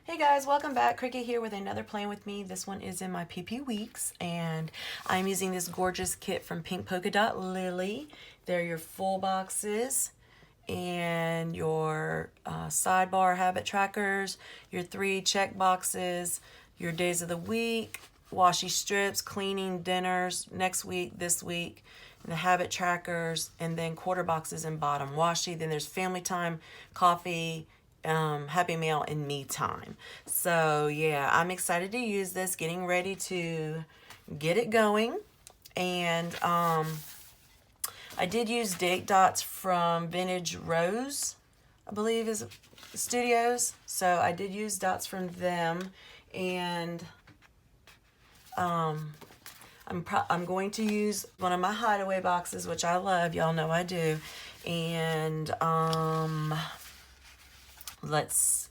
Hey guys, welcome back. Cricket here with another plan with me. This one is in my PP weeks, and I'm using this gorgeous kit from Pink Polka Dot Lily. They're your full boxes and your sidebar habit trackers, your 3 check boxes, your days of the week, washi strips, cleaning, dinners, next week, this week, and the habit trackers, and then quarter boxes and bottom washi. Then there's family time, coffee, happy meal, and me time. So yeah, I'm excited to use this, getting ready to get it going. And I did use date dots from Vintage Rose, I believe is Studios. So I did use dots from them, and I'm going to use one of my hideaway boxes, which I love. Y'all know I do. And let's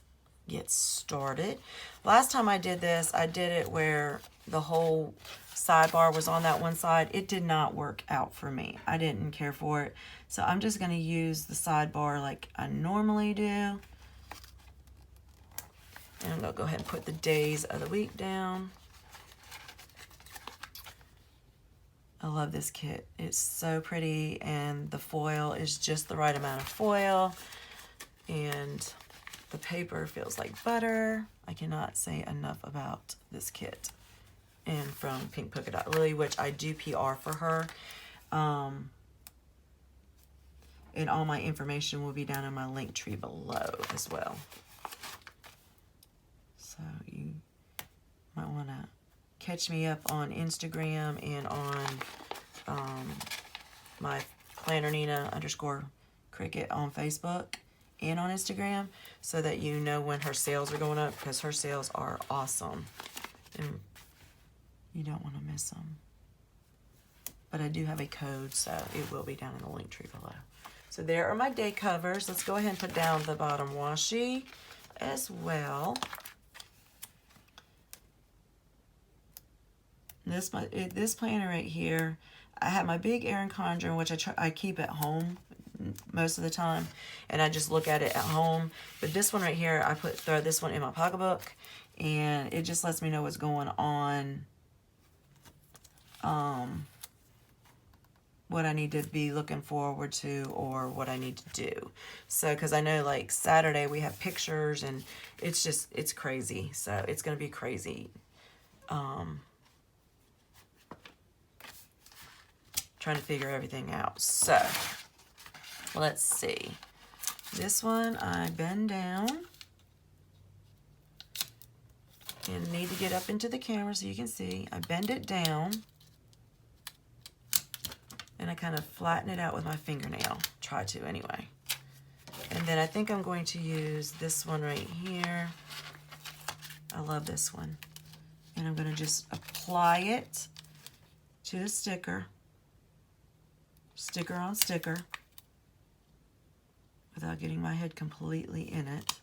get started. Last time I did this, I did it where the whole sidebar was on that one side. It did not work out for me. I didn't care for it. So I'm just going to use the sidebar like I normally do. And I'm going to go ahead and put the days of the week down. I love this kit. It's so pretty, and the foil is just the right amount of foil. And the paper feels like butter. I cannot say enough about this kit. And from Pink Polka Dot Lily, which I do PR for her. And all my information will be down in my link tree below as well. So you might want to catch me up on Instagram and on my Planner Nina _Cricket on Facebook and on Instagram, so that you know when her sales are going up, because her sales are awesome and you don't want to miss them. But I do have a code, so it will be down in the link tree below. So there are my day covers. Let's go ahead and put down the bottom washi as well. This planner right here, I have my big Erin Condren, which I keep at home most of the time, and I just look at it at home. But this one right here, I throw this one in my pocketbook, and it just lets me know what's going on, what I need to be looking forward to, or what I need to do. So because I know like Saturday we have pictures, and it's crazy. So it's gonna be crazy. Trying to figure everything out. So let's see. This one I bend down and need to get up into the camera so you can see. I bend it down and I kind of flatten it out with my fingernail. Try to anyway. And then I think I'm going to use this one right here. I love this one. And I'm going to just apply it to the sticker. Sticker on sticker, without getting my head completely in it.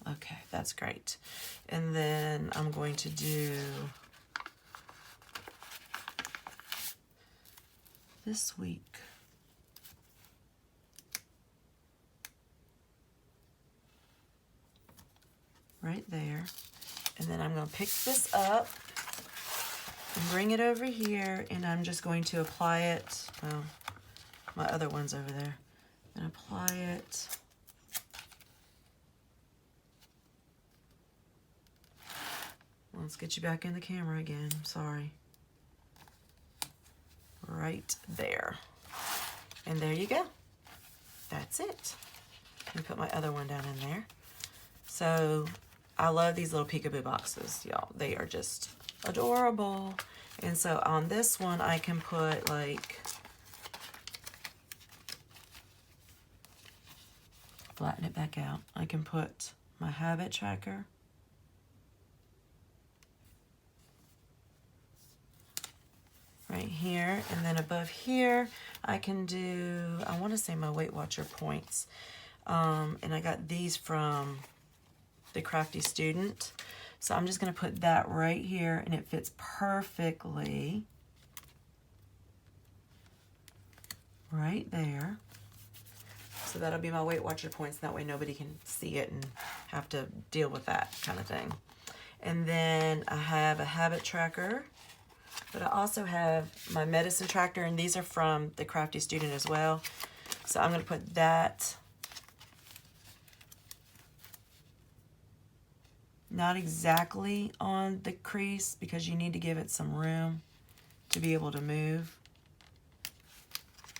Okay, that's great. And then I'm going to do this week. Right there. And then I'm going to pick this up and bring it over here, and I'm just going to apply it. Well, my other one's over there. And apply it. Let's get you back in the camera again. Sorry. Right there. And there you go. That's it. Let me put my other one down in there. So I love these little peekaboo boxes, y'all. They are just adorable. And so on this one, I can put like, flatten it back out. I can put my habit tracker. Right here. And then above here, I can do, I want to say my Weight Watcher points. And I got these from the Crafty Student. So I'm just going to put that right here, and it fits perfectly right there. So that'll be my Weight Watcher points. That way nobody can see it and have to deal with that kind of thing. And then I have a habit tracker, but I also have my medicine tracker, and these are from the Crafty Student as well. So I'm going to put that not exactly on the crease because you need to give it some room to be able to move.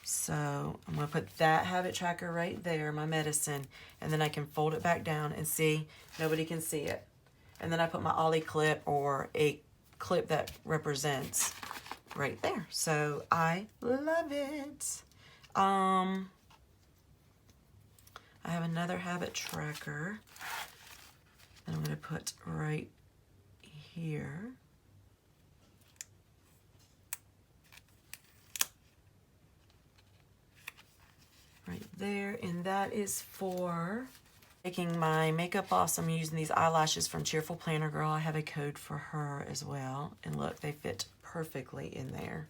So I'm going to put that habit tracker right there, my medicine, and then I can fold it back down and see, nobody can see it. And then I put my ollie clip or a clip that represents right there. So I love it. I have another habit tracker that I'm going to put right here. Right there, and that is for making my makeup awesome using these eyelashes from Cheerful Planner Girl. I have a code for her as well, and look, they fit perfectly in there.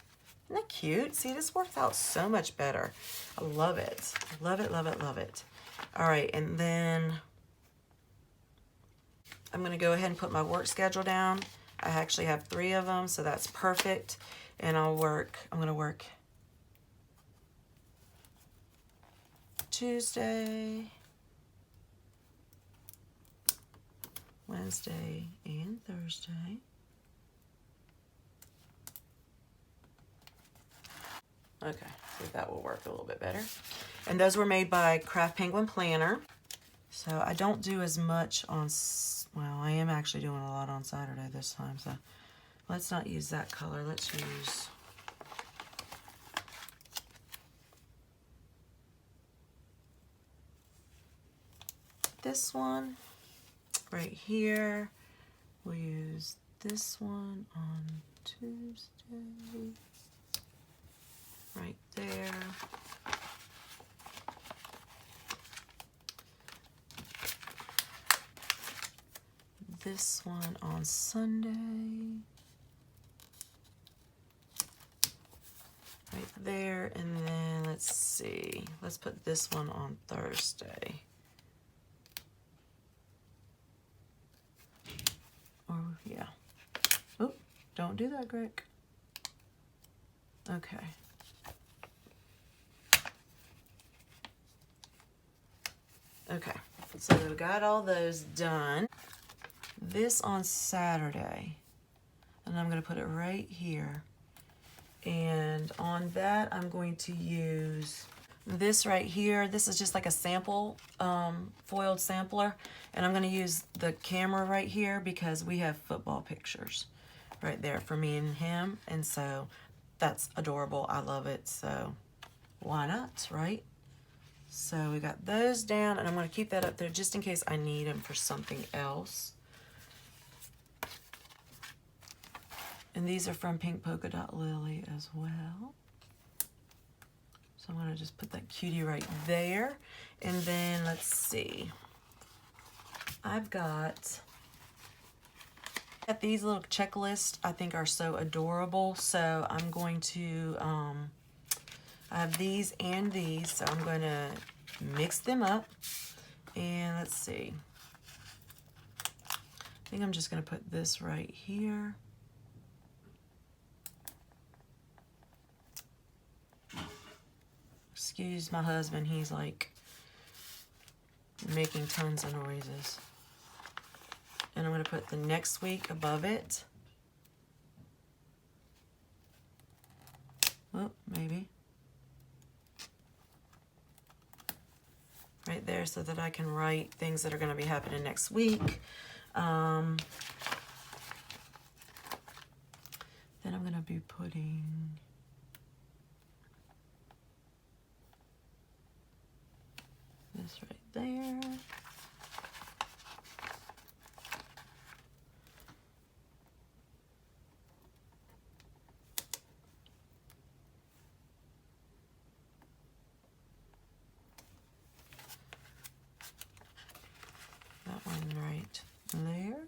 Isn't that cute? See, this works out so much better. I love it. Love it, love it, love it. All right, and then I'm going to go ahead and put my work schedule down. I actually have 3 of them, so that's perfect. And I'm going to work Tuesday, Wednesday, and Thursday. Okay, see if that will work a little bit better. And those were made by Craft Penguin Planner. So I don't do as much on, well, I am actually doing a lot on Saturday this time, so let's not use that color. Let's use this one right here. We'll use this one on Tuesday, right there. This one on Sunday, right there, and then let's see, let's put this one on Thursday. Or, yeah. Oh, don't do that, Greg. Okay. Okay, so we got all those done. This on Saturday, and I'm going to put it right here. And on that, I'm going to use this right here. This is just like a sample, foiled sampler. And I'm going to use the camera right here because we have football pictures right there for me and him. And so that's adorable. I love it. So why not, right? So we got those down, and I'm going to keep that up there just in case I need them for something else. And these are from Pink Polka Dot Lily as well. So I'm going to just put that cutie right there. And then let's see. I've got these little checklists I think are so adorable. So I'm going to, I have these and these. So I'm going to mix them up. And let's see. I think I'm just going to put this right here. Excuse my husband, he's like making tons of noises. And I'm going to put the next week above it. Oh, maybe. Right there so that I can write things that are going to be happening next week. Then I'm going to be putting this right there. That one right there.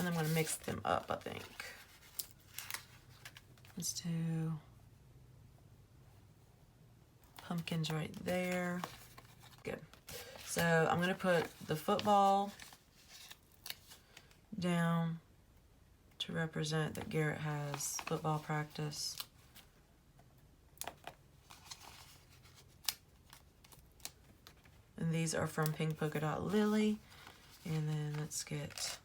and I'm going to mix them up, I think. Let's do pumpkins right there. Good. So I'm going to put the football down to represent that Garrett has football practice. And these are from Pink Polka Dot Lily. And then let's get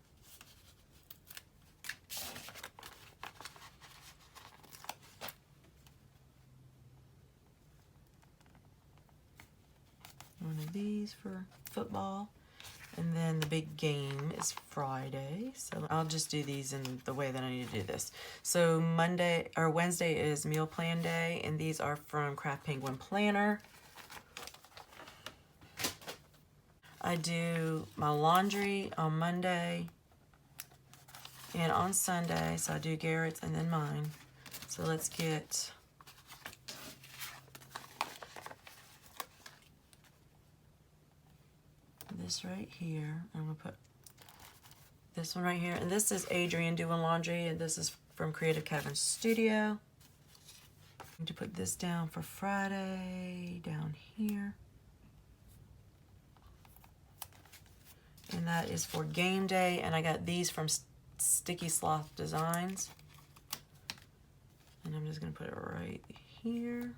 one of these for football. And then the big game is Friday. So I'll just do these in the way that I need to do this. So Wednesday is meal plan day, and these are from Craft Penguin Planner. I do my laundry on Monday and on Sunday. So I do Garrett's and then mine. So let's get this right here. I'm going to put this one right here. And this is Adrienne doing laundry, and this is from Cavern Studio. I'm going to put this down for Friday down here. And that is for game day, and I got these from Sticky Sloth Designs. And I'm just going to put it right here.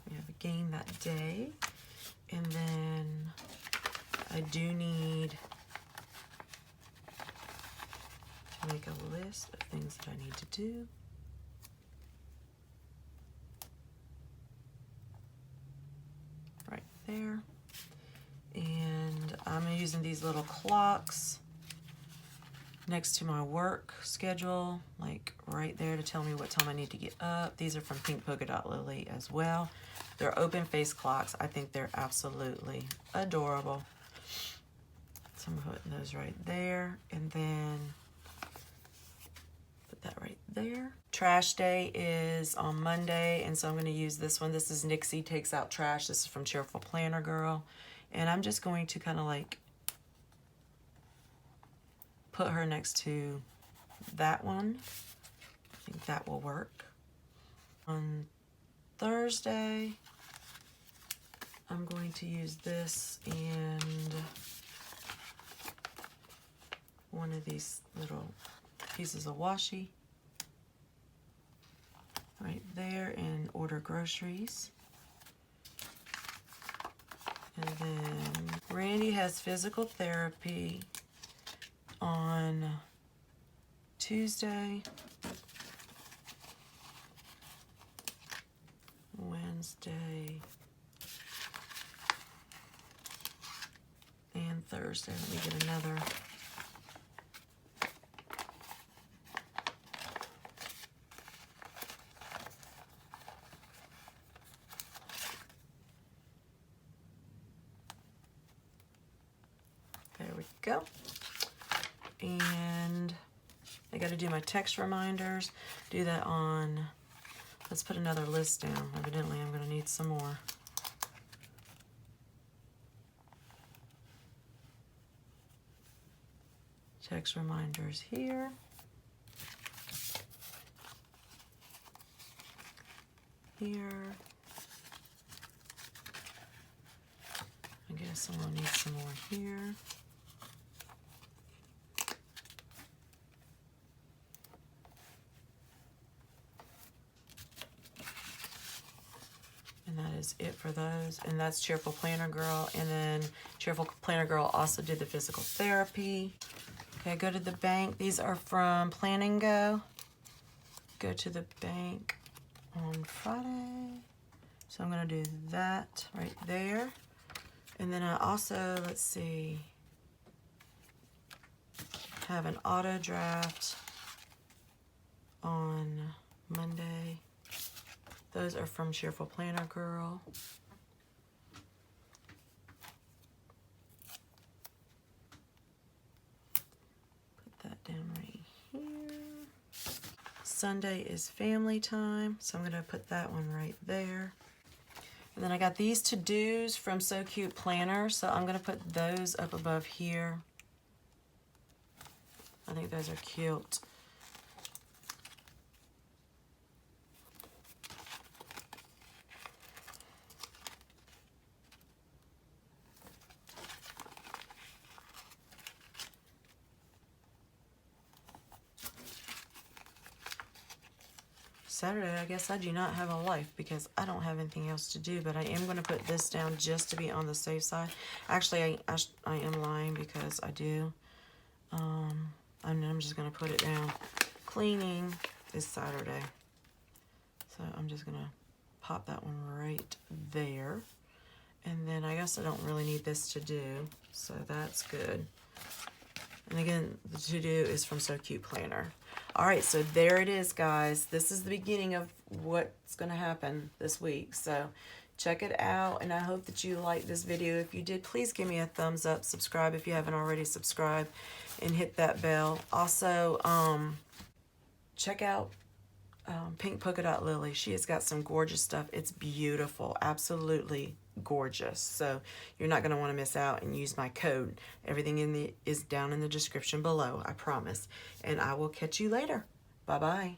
We have a game that day. And then I do need to make a list of things that I need to do. Right there. And I'm using these little clocks next to my work schedule, like right there to tell me what time I need to get up. These are from Pink Polka Dot Lily as well. They're open face clocks. I think they're absolutely adorable. So I'm putting those right there, and then put that right there. Trash day is on Monday, and so I'm going to use this one. This is Nixie Takes Out Trash. This is from Cheerful Planner Girl. And I'm just going to kind of like put her next to that one. I think that will work. On Thursday, I'm going to use this and one of these little pieces of washi right there and order groceries. And then Randy has physical therapy on Tuesday, Wednesday, and Thursday. Let me get another. There we go. And I got to do my text reminders. Do that on, let's put another list down. Evidently, I'm going to need some more. Text reminders here. Here. I guess someone needs some more here. And that is it for those. And that's Cheerful Planner Girl. And then Cheerful Planner Girl also did the physical therapy. Okay, go to the bank. These are from Plan and Go. Go to the bank on Friday. So I'm going to do that right there. And then I also, let's see, have an auto draft on Monday. Those are from Cheerful Planner Girl. Put that down right here. Sunday is family time, so I'm going to put that one right there. And then I got these to-dos from So Cute Planner, so I'm going to put those up above here. I think those are cute. Saturday, I guess I do not have a life because I don't have anything else to do, but I am going to put this down just to be on the safe side. Actually, I am lying because I do. I'm just going to put it down. Cleaning is Saturday. So I'm just going to pop that one right there. And then I guess I don't really need this to do, so that's good. And again, the to-do is from So Cute Planner. All right, so there it is, guys. This is the beginning of what's going to happen this week. So check it out, and I hope that you liked this video. If you did, please give me a thumbs up. Subscribe if you haven't already subscribed, and hit that bell. Also, check out Pink Polka Dot Lily. She has got some gorgeous stuff. It's beautiful, absolutely gorgeous. So you're not going to want to miss out, and use my code. Everything is down in the description below, I promise. And I will catch you later. Bye-bye.